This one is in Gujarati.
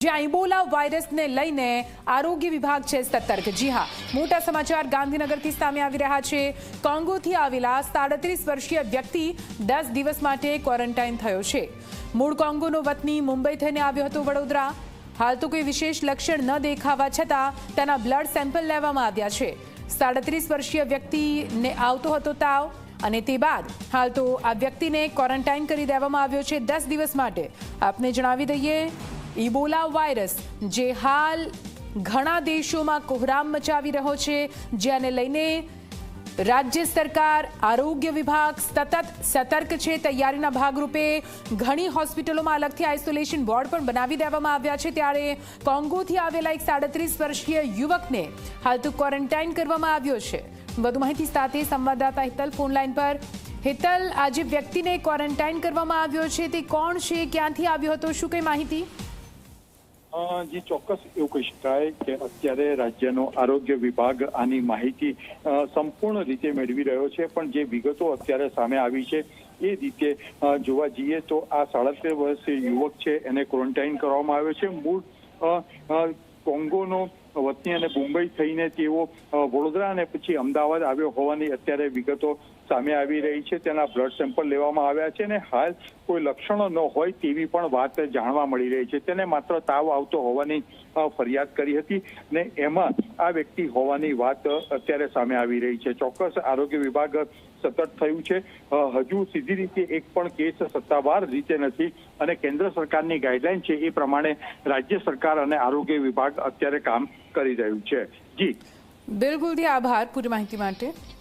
જ્યાં ઇબોલા વાયરસને લઈને આરોગ્ય વિભાગ છે સતર્ક। જી હા, મોટા સમાચાર ગાંધીનગરથી સામે આવી રહ્યા છે। કોંગોથી આવેલા 37 વર્ષીય વ્યક્તિ 10 દિવસ માટે ક્વોરન્ટાઇન થયો છે। મૂળ કોંગોનો વતની મુંબઈ થઈને આવ્યો હતો વડોદરા। હાલ તો કોઈ વિશેષ લક્ષણ ન દેખાવા છતાં તેના બ્લડ સેમ્પલ લેવામાં આવ્યા છે। 37 વર્ષીય વ્યક્તિને આવતો હતો તાવ અને તે બાદ હાલ તો આ વ્યક્તિને ક્વોરન્ટાઇન કરી દેવામાં આવ્યો છે 10 દિવસ માટે। આપને જણાવી દઈએ, ઇબોલા વાયરસ જે હાલ ઘણા દેશોમાં કોહરામ મચાવી રહ્યો છે, જેને લઈને રાજ્ય સરકાર, આરોગ્ય વિભાગ સતત સતર્ક છે। તૈયારીના ભાગરૂપે ઘણી હોસ્પિટલોમાં અલગથી આઇસોલેશન વોર્ડ પણ બનાવી દેવામાં આવ્યા છે। ત્યારે કોંગોથી આવેલા એક 37 વર્ષીય યુવકને હાલ તો ક્વોરન્ટાઇન કરવામાં આવ્યો છે। વધુ માહિતી સાથે સંવાદદાતા હિતલ ફોન લાઈન પર। હિતલ, આ જે વ્યક્તિને ક્વોરન્ટાઇન કરવામાં આવ્યો છે તે કોણ છે, ક્યાંથી આવ્યો હતો, શું કઈ માહિતી? જી ચોક્કસ એવું કહી શકાય કે અત્યારે રાજ્યનો આરોગ્ય વિભાગ આની માહિતી સંપૂર્ણ રીતે મેળવી રહ્યો છે, પણ જે વિગતો અત્યારે સામે આવી છે એ રીતે જોવા જઈએ તો આ 37 વર્ષીય યુવક છે એને ક્વોરન્ટાઇન કરવામાં આવ્યો છે। મૂળ કોંગોનો વતની અને મુંબઈ થઈને તેઓ વડોદરા અને પછી અમદાવાદ આવ્યો હોવાની અત્યારે વિગતો સામે આવી રહી છે। તેના બ્લડ સેમ્પલ લેવામાં આવ્યા છે અને હાલ કોઈ લક્ષણો ન હોય તેવી પણ વાત જાણવા મળી રહી છે। તેને માત્ર તાવ આવતો હોવાની ફરિયાદ કરી હતી ને એમાં આ વ્યક્તિ હોવાની વાત અત્યારે સામે આવી રહી છે। ચોક્કસ આરોગ્ય વિભાગ સતત થયું છે। હજુ સીધી રીતે એક પણ કેસ સત્તાવાર રીતે નથી અને કેન્દ્ર સરકારની ગાઈડલાઈન છે એ પ્રમાણે રાજ્ય સરકાર અને આરોગ્ય વિભાગ અત્યારે કામ કરી રહ્યું છે। જી બિલકુલ, આભાર પૂરી માહિતી માટે।